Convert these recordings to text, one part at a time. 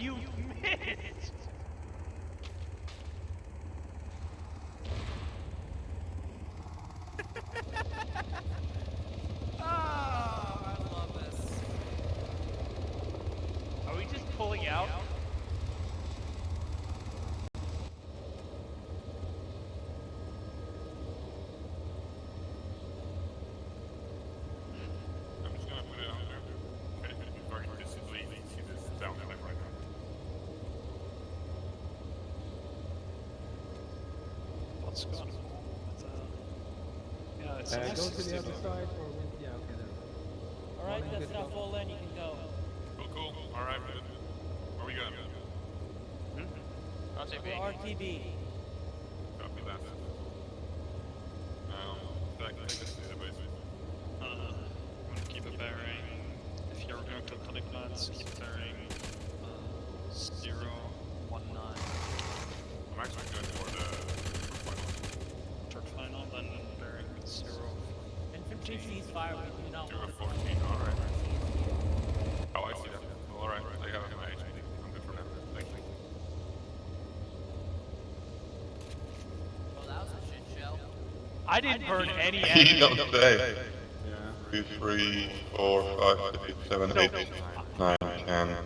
You missed! I love this. Are we just pulling out? I'm just gonna put it on there. Okay, it's very visibly see this down there right now. What's going on? Yeah, it's Go to the other side or yeah, okay then. Alright, Morning, that's good enough go. full in, you can go. Cool. Alright, good. Where we going? For RTB. Copy that. Take this to the base. I'm gonna keep a bearing. If you're going to tonic plants, keep a bearing 019. I'm actually going for the Third final, then bearing 0. Infantry ceasefire, we do not to a want 14. Alright. Oh, I see that. Alright, I have my HP. I'm good for now. Thank you. Well, that was a shit show. I didn't burn any He's enemies. not today. 2, 3, 4, 5, 6, 7, 8, 9, 10.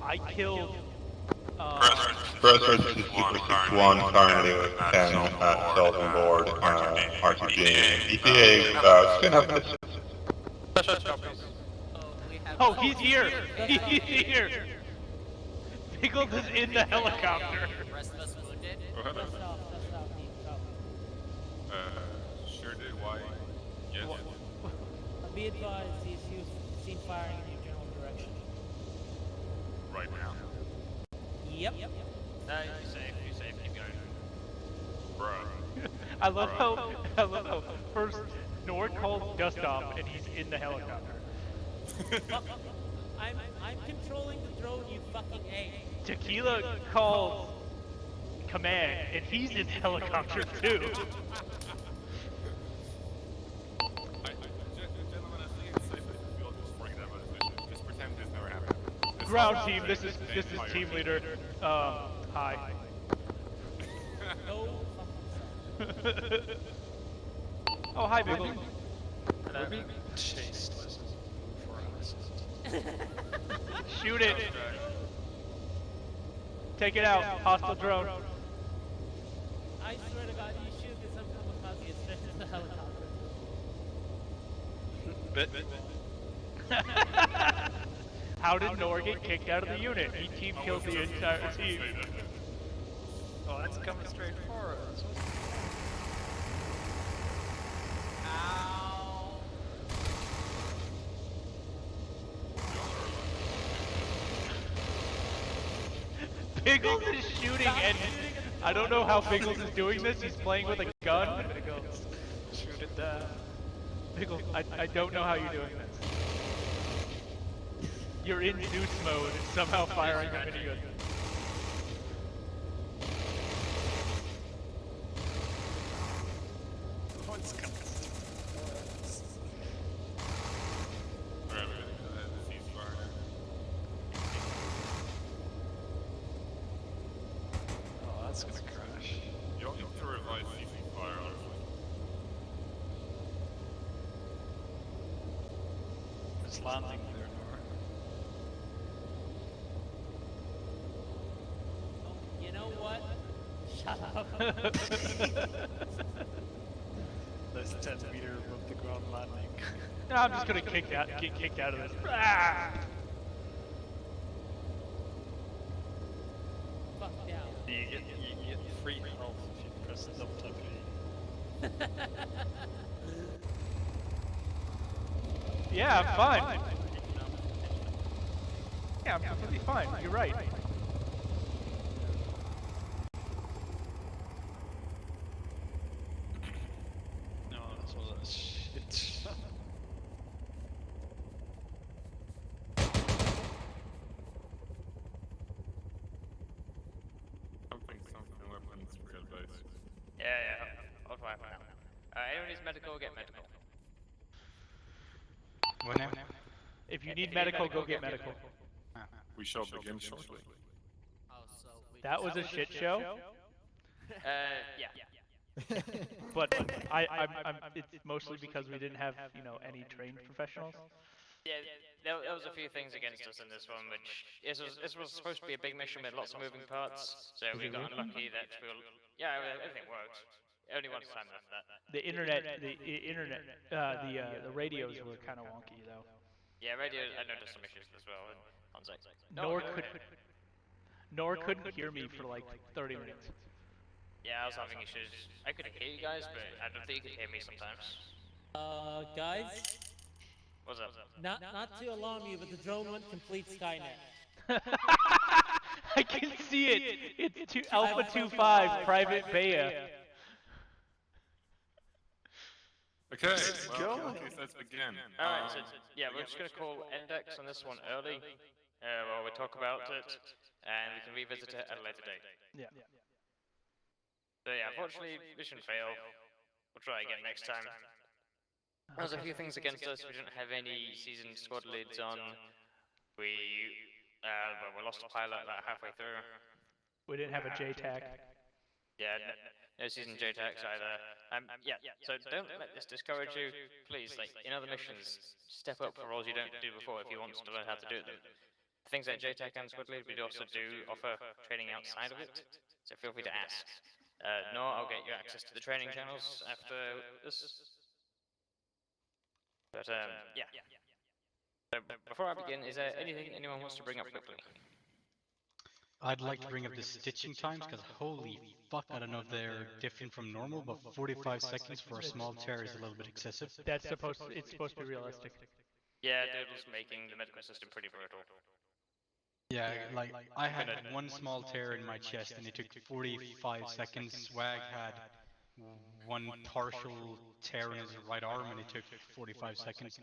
I killed... Press register is equal 61 currently with 10 at Salt on board, RTG. ETA is 2.5 minutes. Oh, he's here! He's here! Pickles is in the helicopter. Rest of us wounded. Oh, hello. Dust off, Dean, go. Sure did. Why? Yes. Be advised, these you've seen firing in your general direction. Right now. Yep. You're safe, keep going. Bruh. I love how first Nord calls Gustav and he's in the helicopter. I'm controlling the drone, you fucking A. Tequila calls command and he's in the helicopter too. Gentlemen, I think it's safe if we all just forget about this. Just pretend this never happened. Ground team, this is team leader. Hi. No. Oh, hi, Biggle. We're being chased for us. Shoot it. Take it out. Hostile drone. I swear to God, you shoot this, I'm coming past you, it's in the helicopter. How did Nor get kicked out of the unit? He team killed the entire team. Oh, that's coming straight for us. Ow. Biggles is shooting and I don't know how Biggles is doing this. He's playing with a gun. Shoot it down. Biggles, I don't know how you're doing this. You're in Zeus mode and somehow firing a minigun. What's coming? Oh, that's gonna crash. You don't need to revise ceasefire, honestly. It's landing there, Nora. You know what? Shut up. That's 10 meter above the ground landing. No, I'm just gonna get kicked out of this. Ah! Fuck down. You get free health if you press the double tap A. Yeah, I'm fine. Yeah, I'm completely fine. You're right. No, this was a shit. Something weapons for your base. Yeah, I'll try for now. Anyone needs medical, get medical. If you need medical, go get medical. We shall begin shortly. That was a shit show. Yeah. But it's mostly because we didn't have, any trained professionals. Yeah, there was a few things against us in this one, which this was supposed to be a big mission with lots of moving parts, so we got unlucky that everything worked. Only one time after that. The radios were kind of wonky though. Yeah, radio. I noticed some issues as well. And on site. Nor couldn't hear me for like 30 minutes. Yeah, I was having issues. I could hear you guys, but I don't think you could hear me sometimes. Guys, What's up? not to alarm you, but the drone went complete Skynet. I can see it. It's Alpha 25 Private Beta. Okay, well, in that case, let's begin. Alright, so yeah, we're just gonna call index on this one early, while we talk about it, and we can revisit it at a later date. Yeah. So yeah, unfortunately, mission fail. We'll try again next time. There's a few things against us. We didn't have any seasoned squad leads on. We lost a pilot about halfway through. We didn't have a JTAC. Yeah, no seasoned JTACs either. So don't let this discourage you. Please, like, in other missions, step up for roles you don't do before if you want to learn how to do them. Things like JTAC and squad lead, we also do offer training outside of it, so feel free to ask. I'll get you access to the training channels after this. But, yeah. So, before I begin, is there anything anyone wants to bring up quickly? I'd like to bring up the stitching times, because holy fuck, I don't know if they're different from normal, but 45 seconds for a small tear is a little bit excessive. It's supposed to be realistic. Yeah, Doodle's making the medical system pretty brutal. Yeah, like, I had one small tear in my chest and it took 45 seconds. Swag had one partial tear in his right arm and it took 45 seconds.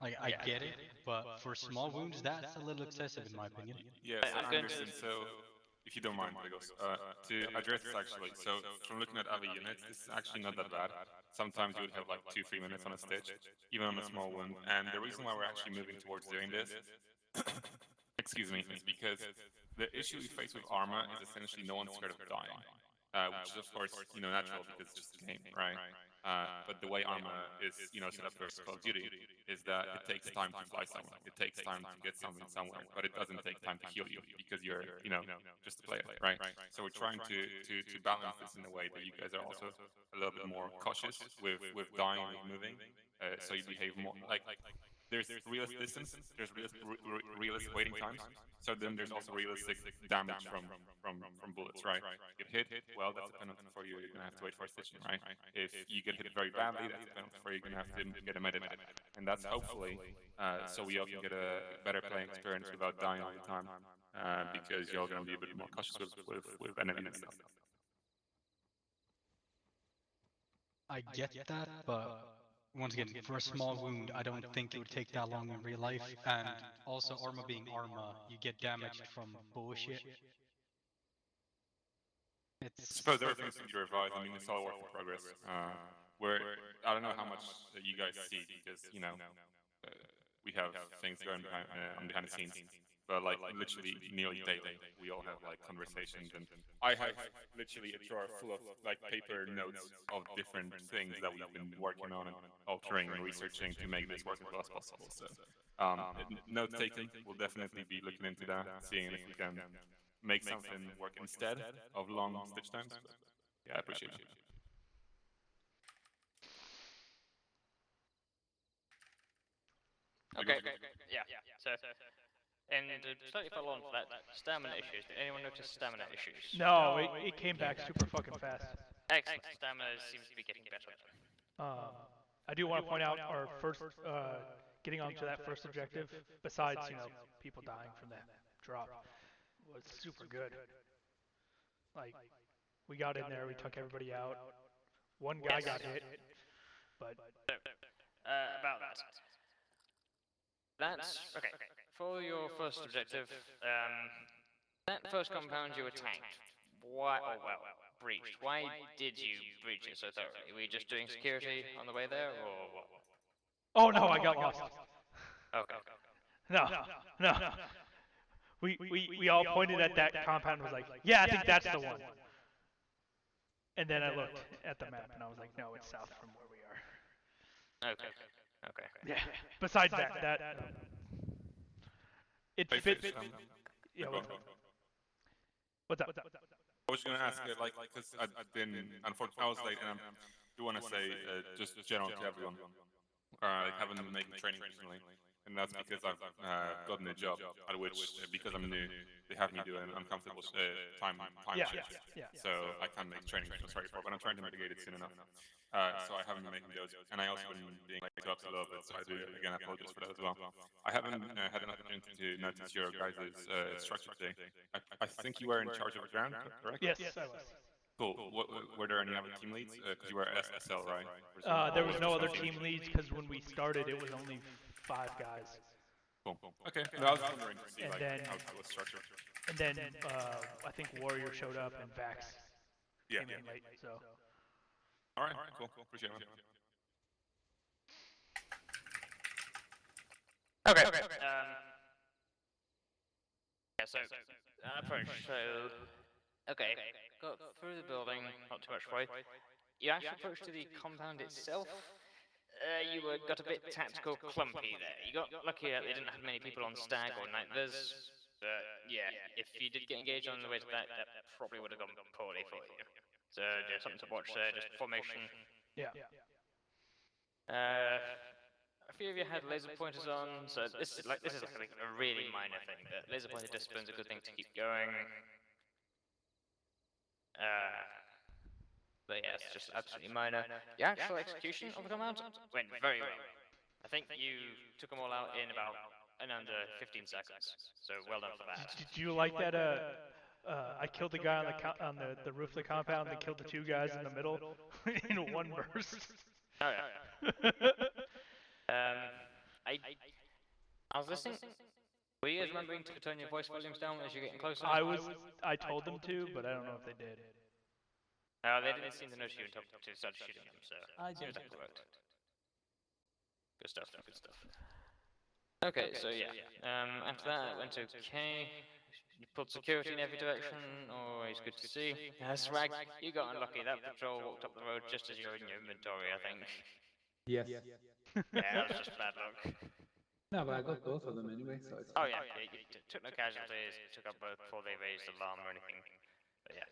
Like, I get it, but for small wounds, that's a little excessive in my opinion. Yes, Anderson, so, if you don't mind, Legos, to address this actually, so from looking at other units, this is actually not that bad. Sometimes you would have like 2-3 minutes on a stitch, even on a small wound, and the reason why we're actually moving towards doing this, excuse me, is because the issue we face with armor is essentially no one's scared of dying, which is of course, natural because it's just a game, right? But the way armor is, set up for Call of Duty is that it takes time to fly somewhere. It takes time to get something somewhere, but it doesn't take time to heal you because you're, just a player, right? So we're trying to balance this in a way that you guys are also a little bit more cautious with dying and moving, so you behave more like. There's realistic distance, there's realistic waiting times, so then there's also realistic damage from bullets, right? If hit, well, that's a penalty for you, you're gonna have to wait for a stitching, right? If you get hit very badly, that's a penalty for you, you're gonna have to get a medic. And that's hopefully, so we all can get a better playing experience without dying all the time, because you're all gonna be a bit more cautious with enemies and stuff. I get that, but once again, for a small wound, I don't think it would take that long in real life, and also armor being armor, you get damaged from bullshit. I suppose everything's to be revised. I mean, it's all work in progress. I don't know how much you guys see because we have things going behind the scenes, but like literally nearly daily, we all have like conversations, and I have literally a drawer full of like paper notes of different things that we've been working on and altering and researching to make this work as well as possible. So, note taking, we'll definitely be looking into that, seeing if we can make something work instead of long stitch times. But, yeah, I appreciate it. Okay, yeah. So, and slightly follow on for that, stamina issues. Did anyone notice stamina issues? No, it came back super fucking fast. Excellent. Stamina seems to be getting better. I do want to point out our first, getting onto that first objective, besides, people dying from that drop, was super good. Like, we got in there, we took everybody out. One guy got hit, but... About that. That's okay. For your first objective, that first compound you attacked, breached. Why did you breach it so thoroughly? Were you just doing security on the way there, or what? Oh no, I got lost. Okay. No. we all pointed at that compound and was like, yeah, I think that's the one. And then I looked at the map and I was like, no, it's south from where we are. Okay. Okay. Yeah. Besides that it Hey, fits. Fish, Yeah. go on, go on. What's up? I was gonna ask, like, because I've been, unfortunately, I was late, and I do want to say, just general to everyone, I haven't been making training recently, and that's because I've gotten a job at which, because I'm new, they have me do an uncomfortable time Yeah. shift. Yeah. So I can't make training, which I'm sorry for, but I'm trying to mitigate it soon enough. So I haven't been making those, and I also been being late to a little bit, so I do again apologize for that as well. I haven't had an opportunity to notice your guys' structure today. I think you were in charge of the ground, correct? Yes, I was. Cool. Were there any other team leads? Because you were SL, right? There was no other team leads because when we started, it was only 5 guys. Cool. Okay. No, I was wondering to see And like then- how it was structured. And then I think Warrior showed up and Vax Yeah. came in late. So All right. Cool. Appreciate it. Okay. Yeah, so, approach, so, okay, got through the building, not too much way. You actually approached to the compound itself, you got a bit tactical clumpy there. You got lucky that they didn't have many people on Stag or Night Viz, but yeah, if you did get engaged on the way to that probably would have gone poorly for you. So, yeah, something to watch there, just formation. yeah. A few of you had laser pointers on, so this is like a really minor thing, but laser pointer discipline's a good thing to keep going. But yeah, it's just absolutely minor. The actual execution of the command went very well. I think you took them all out in under 15 seconds, so well done for that. Did you like that? I killed the guy on the roof of the compound, and killed the 2 guys in the middle in one burst. Oh yeah. I was listening. Were you guys remembering to turn your voice volumes down as you're getting closer? I told them to, but I don't know if they did. They didn't seem to notice you until you started shooting them, so it seems like it worked. Good stuff, good stuff. Okay, so yeah. After that, it went okay. You pulled security in every direction, always good to see. Swag, you got unlucky. That patrol walked up the road just as you were in your inventory, I think. Yes. Yeah, that was just bad luck. No, but I got both of them anyway, so it's Oh fine. yeah, you took no casualties, took up both before they raised alarm or anything. But yeah.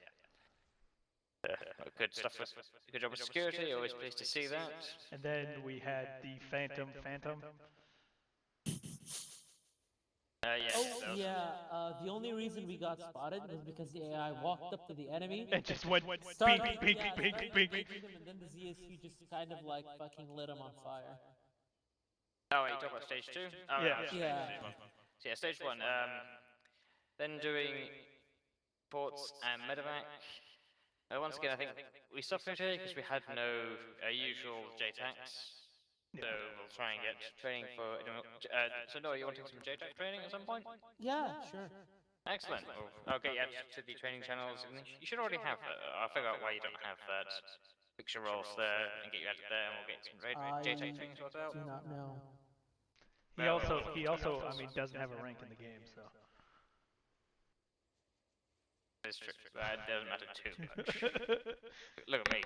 Good stuff with, good job with security, always pleased to see that. And then we had the Phantom. Yeah. Oh, yeah, the only reason we got spotted was because the AI walked up to the enemy, And just went started, bing, yeah, bing, started bing, bing. engaging him, and then the ZSU just kind of like fucking lit him on fire. Oh, wait, you talk about stage 2? Oh, Yeah. no, Yeah. So yeah, stage 1. Then doing ports and medevac. Once again, I think we suffered here because we had no usual JTACs. So we'll try and get training for. So Noah, you want to take some JTAC training at some point? Yeah, sure. Excellent. I'll get you out to the training channels. You should already have that. I'll figure out why you don't have that. Picture rolls there and get you out of there, and we'll get some JTAC training sorted out. Do not know. He also, I mean, doesn't have a rank in the game, so. It's true. That doesn't matter too much. Look at me.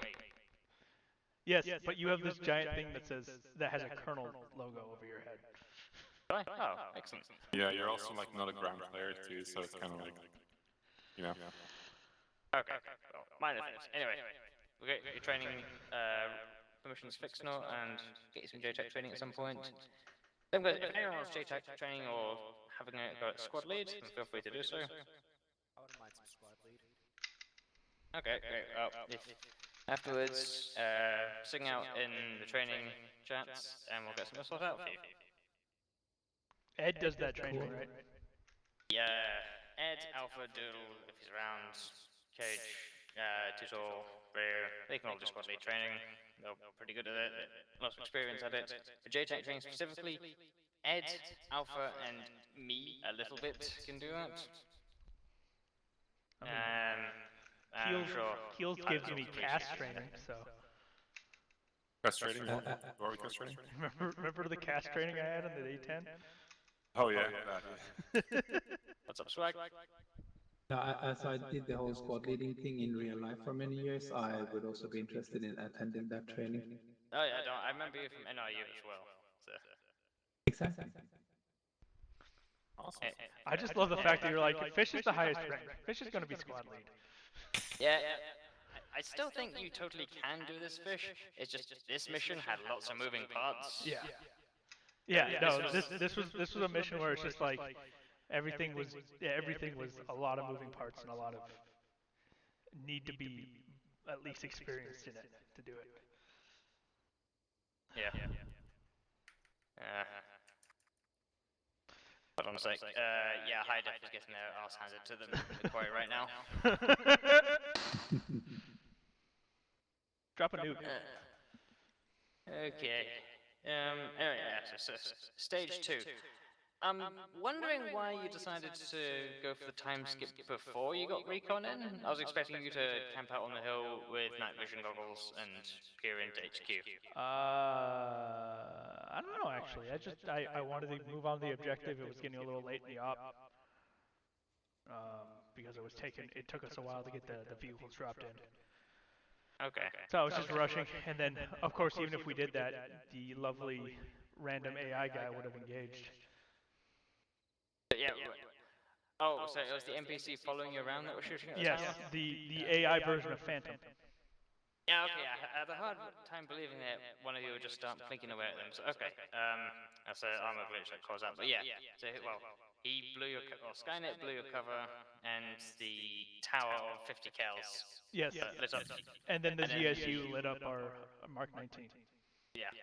Yes, but you have this giant thing that has a Colonel logo over your head. Oh, excellent. Yeah, you're also like not a ground player too, so it's kind of like, you know. Okay, well, minor things. Anyway, we'll get your training permissions fixed now and get you some JTAC training at some point. Then, if anyone wants JTAC training or having a go at squad lead, feel free to do so. I wouldn't mind some squad lead. Okay, great. Well, if afterwards, sing out in the training chats and we'll get some sorted out for you. Ed does that training, right? Yeah, Ed, Alpha, Doodle, if he's around, Cage, Tutor, Rear, they can all do squad lead training. They're pretty good at it, lots of experience at it. For JTAC training specifically, Ed, Alpha, and me a little bit can do that. I'm sure. Keels gives me cast training, so. Cast training? What are we cast training? Remember the cast training I had on the A10? Oh yeah, that, yeah. What's up, Swag? Now, as I did the whole squad leading thing in real life for many years, I would also be interested in attending that training. Oh yeah, I remember you from NIU as well. So. Exactly. Awesome. I just love the fact that you're like, Fish is the highest rank. Fish is going to be squad lead. Yeah, I still think you totally can do this, Fish. It's just this mission had lots of moving parts. Yeah. Yeah, no, this was a mission where it's just like everything was a lot of moving parts and a lot of need to be at least experienced in it to do it. Yeah. Hold on a sec. Yeah, High Def is getting their arse handed to them in the quarry right now. Drop a nuke. Okay. Anyway, yeah, so stage 2. I'm wondering why you decided to go for the time skip before you got recon in. I was expecting you to camp out on the hill with night vision goggles and peer into HQ. I don't know actually. I wanted to move on the objective. It was getting a little late in the op. Because it took us a while to get the vehicles dropped in. Okay. So I was just rushing, and then of course even if we did that, the lovely random AI guy would have engaged. Yeah. Oh, so it was the NPC following you around that was shooting at the Yes, tower? the AI version of Phantom. Yeah, okay, I had a hard time believing that one of you would just start flicking away at them. So, okay, that's an armor glitch that caused that. But yeah, so, well, he blew your, Skynet blew your cover, and the tower of 50 cals Yes, lit up. and then the ZSU lit up our Mark 19. Yeah,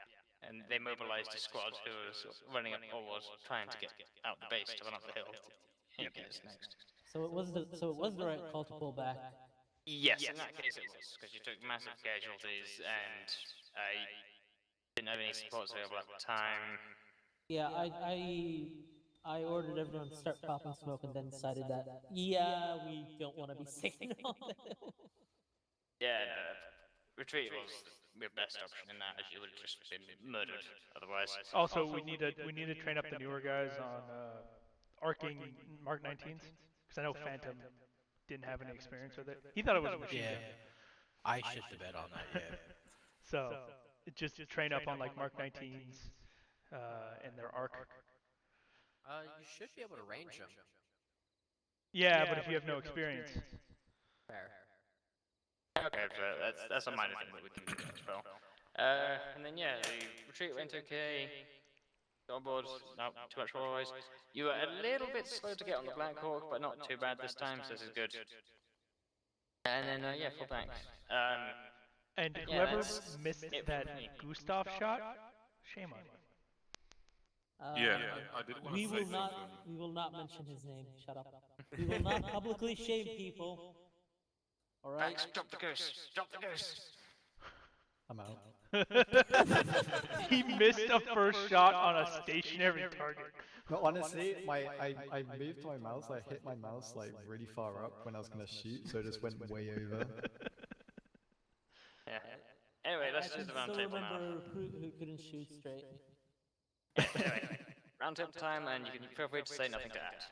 and they mobilized a squad who was running up, or was trying to get out the base to run up the hill. Here goes next. So it was the right call to pull back. Yes, in that case it was, because you took massive casualties and I didn't have any supports available at the time. Yeah, I ordered everyone to start popping smoke and then decided that yeah, we don't want to be sticking on the hill. Yeah, no, retreat was your best option in that, as you would have just been murdered otherwise. Also, we need to train up the newer guys on arcing Mark 19s, because I know Phantom didn't have any experience with it. He thought it was a machine gun. I shit the bed on that, yeah. So just train up on like Mark 19s and their arc. You should be able to range them. Yeah, but if you have no experience. Fair. Okay, but that's a minor thing that we can do as well. And then yeah, the retreat went okay. Got on board, not too much otherwise. You were a little bit slow to get on the Black Hawk, but not too bad this time, so this is good. And then yeah, full tank. And Yeah, whoever that's missed it for that me. Gustav shot, shame on you. Yeah, I did want to say something. We will not mention his name. Shut up. We will not publicly shame people. All right. Max, drop the goose. Drop the goose. I'm out. He missed a first shot on a stationary target. No, honestly, I moved my mouse, I hit my mouse like really far up when I was gonna shoot, so it just went way over. Yeah. Anyway, let's do I the can round still table now. remember who couldn't shoot straight. Anyway, round table time, and you can feel free to say nothing to add.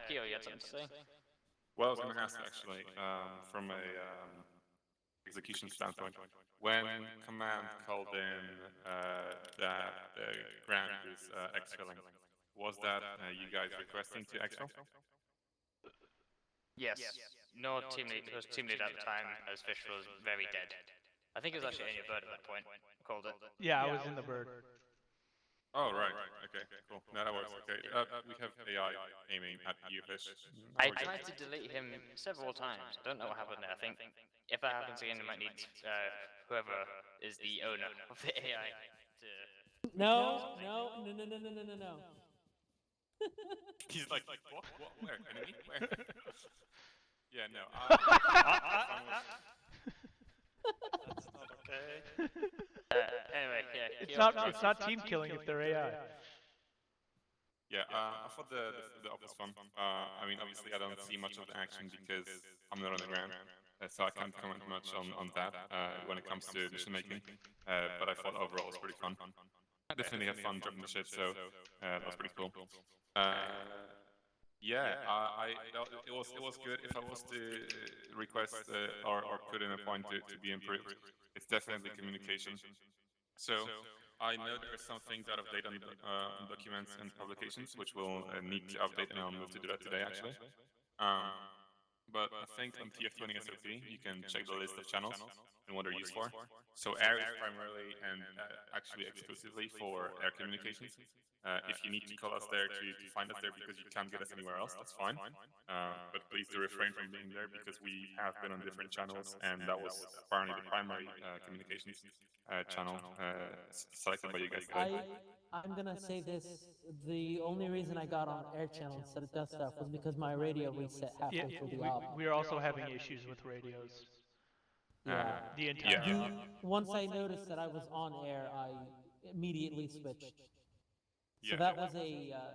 Kyo, you had something to say? Well, I was going to ask actually, from a execution standpoint, when command called in that the ground is exfilling, was that you guys requesting to exfil? Yes. No team lead, it was team lead at the time, as Fish was very dead. I think it was actually only a bird at that point, called it. Yeah, I was in the bird. Oh, right. Okay, cool. No, that works. Okay. We have AI aiming at you, Fish. I tried to delete him several times. I don't know what happened there. I think if that happens again, we might need whoever is the owner of the AI to... No. He's like, what? Where? Enemy? Where? Yeah, no. That's not okay. Anyway, yeah. It's not team killing if they're AI. Yeah, I thought the op was fun. I mean, obviously, I don't see much of the action because I'm not on the ground, so I can't comment much on that when it comes to mission making. But I thought overall it was pretty fun. I definitely had fun dropping the ship, so that was pretty cool. Yeah, it was good. If I was to request or put in a point to be improved, it's definitely communication. So I know there are some things out of date on documents and publications, which we'll need to update, and I'll move to do that today actually. Um, but I think on TF20 SOP you can check the list of channels and what they're used for. So air is primarily and actually exclusively for air communications. If you need to call us there to find us there because you can't get us anywhere else, that's fine. But please do refrain from being there because we have been on different channels, and that was apparently the primary communications channel selected by you guys today. I'm gonna say this: the only reason I got on air channel instead of dust stuff was because my radio reset Yeah, halfway through the op. we are also having issues with radios. Yeah. The entire Yeah. op. Once I noticed that I was on air, I immediately switched. So Yeah. that was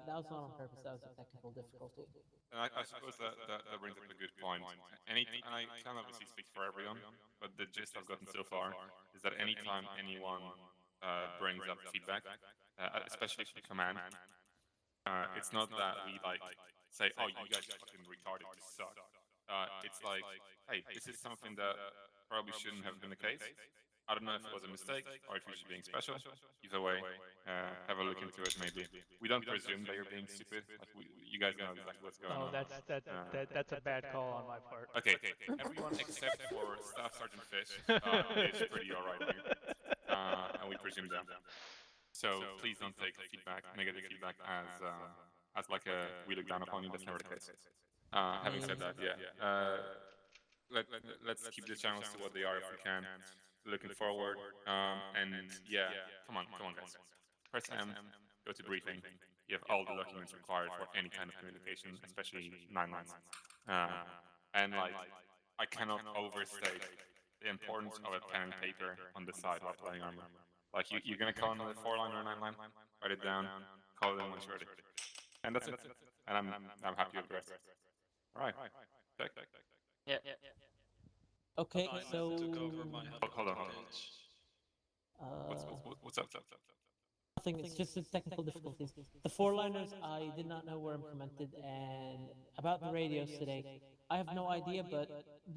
not on purpose. That was a technical difficulty. And I suppose that brings up a good point. And I can't obviously speak for everyone, but the gist I've gotten so far is that anytime anyone brings up feedback, especially for the command, it's not that we like say, "Oh, you guys are fucking retarded, you suck." It's like, "Hey, this is something that probably shouldn't have been the case. I don't know if it was a mistake or if you're just being special. Either way, have a look into it. Maybe we don't presume that you're being stupid. Like you guys know exactly what's going Oh, on. that's a bad call on my part. Okay, everyone except for Staff Sergeant Fish is pretty alright here, and we presume that. So please don't take negative feedback as like a we look down upon you. That's never the case. Having said that, yeah, let's keep the channels to what they are if we can. Looking forward, and yeah, come on, guys. Press M, go to briefing. You have all the documents required for any kind of communication, especially 9 lines. And like, I cannot overstate the importance of a pen and paper on the side while playing armor. Like you're gonna call in the 4-line or 9-line, write it down, call it in when you're ready, and that's it. And I'm happy with the rest. All right, check. Yeah. Okay, I so took over my Hold on. page. What's up? nothing. It's just the technical difficulties. The four-liners I did not know were implemented, and about the radios today, I have no idea, but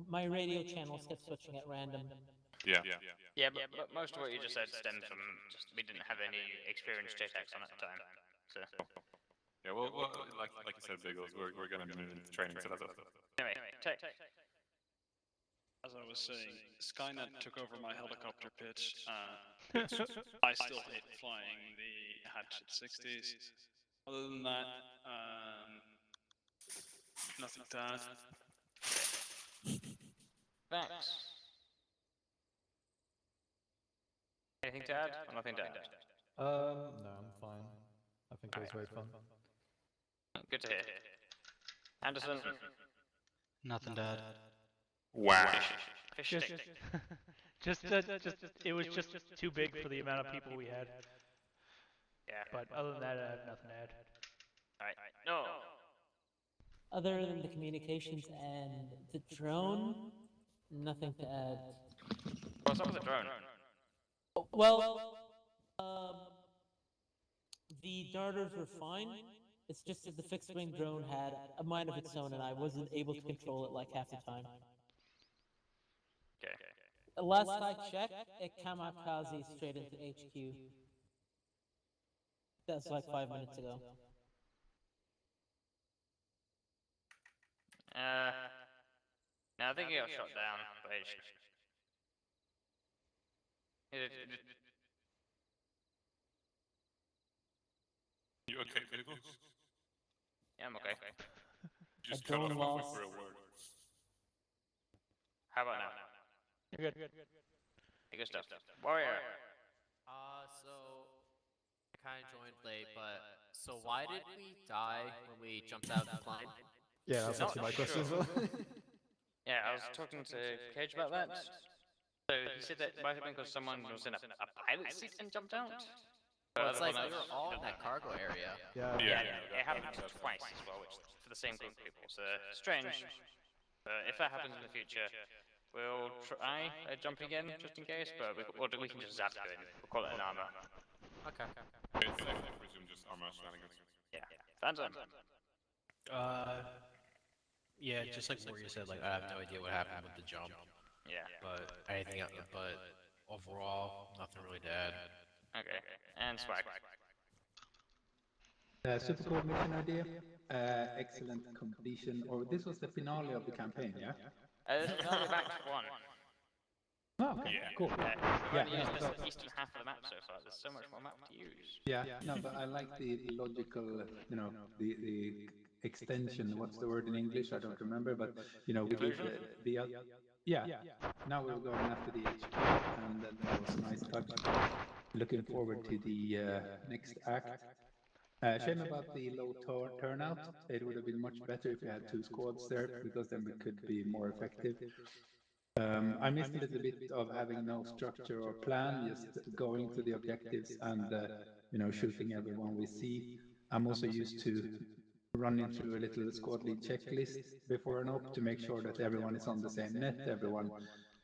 my radio channels kept switching at random. Yeah. Yeah, but most of what you just said stemmed from just we didn't have any experienced JTACs on at the time. So Yeah, well, like you said, Biggles, we're gonna move into training, so that's awesome. anyway, tech. As I was saying, Skynet took over my helicopter pitch. I still hate flying the Hatchet 60s. Other than that, nothing to add. Thanks. Anything to add? Or nothing to add? No, I'm fine. I think it was very fun. Good to hear. Anderson. Nothing to add. Wow. Fish Just, stick. it was just too big for the amount of people we had. Yeah. But other than that, I have nothing to add. Alright. No. Other than the communications and the drone, nothing to add. What's up with the drone? Well, the darters were fine. It's just that the fixed-wing drone had a mind of its own, and I wasn't able to control it like half the time. Okay. Last I checked, it kamikaze straight into HQ. That's like 5 minutes ago. No, I think he got shot down by HQ. You okay, Biggles? Yeah, I'm okay. Just A cut off drone halfway loss. for a word. How about now? You're good. Good stuff. Warrior. So I kind of joined late, but so why did we die when we jumped out of the plane? Yeah, that's Not actually my question as sure. well. Yeah, I was talking to Cage about that. So he said that might have been because someone was in a pilot seat and jumped out. Well, it's like Otherwise, we were all in that cargo area. Yeah. Yeah, it happened twice as well, which for the same group of people. So strange. If that happens in the future, we'll try jumping again just in case. But we can just zap going. We'll call it an armor. Okay. It's safe to presume just armor shenanigans. Yeah. Phantom. Yeah, just like Warrior said, like I have no idea what happened with the jump. Yeah. But anything, but overall, nothing really to add. Okay. And Swag. Super cool mission idea. Excellent completion. Or this was the finale of the campaign, yeah? This was finale of Act 1. Oh, okay, cool. We've Yeah, only used no, the so- eastern half of the map so far. There's so much more map to use. Yeah, no, but I like the logical, the extension. What's the word in English? I don't remember, but we did the yeah. Now we're going after the HQ, and that was a nice touch. Looking forward to the next act. Shame about the low turnout. It would have been much better if we had 2 squads there, because then we could be more effective. I missed a little bit of having no structure or plan, just going to the objectives and shooting everyone we see. I'm also used to running through a little squad lead checklist before an op to make sure that everyone is on the same net, everyone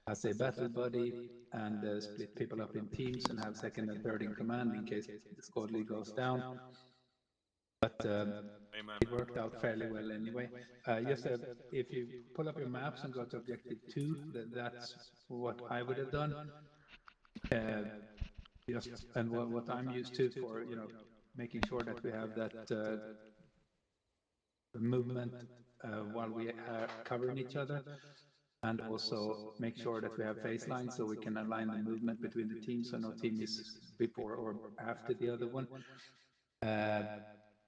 has a battle buddy, and split people up in teams and have second and third in command in case the squad lead goes down. But it worked out fairly well anyway. Just if you pull up your maps and go to objective 2, that's what I would have done. And what I'm used to for making sure that we have that movement while we are covering each other, and also make sure that we have phase lines so we can align the movement between the teams, so no team is before or after the other one.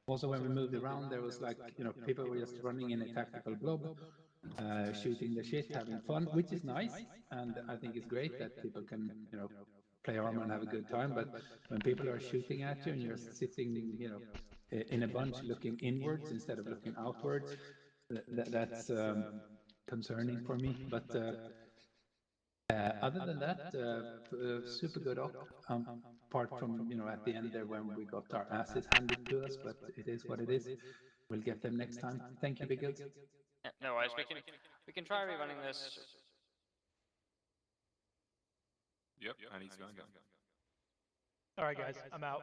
Also, when we moved around, there was people were just running in a tactical blob, shooting the shit, having fun, which is nice, and I think it's great that people can play armor and have a good time. But when people are shooting at you and you're sitting in a bunch looking inwards instead of looking outwards, that's concerning for me. But other than that, super good op. Apart from at the end there when we got our asses handed to us, but it is what it is. We'll get them next time. Thank you, Biggles. Yeah, no worries. We can try rerunning this. Yep, and he's going again. All right, guys, I'm out.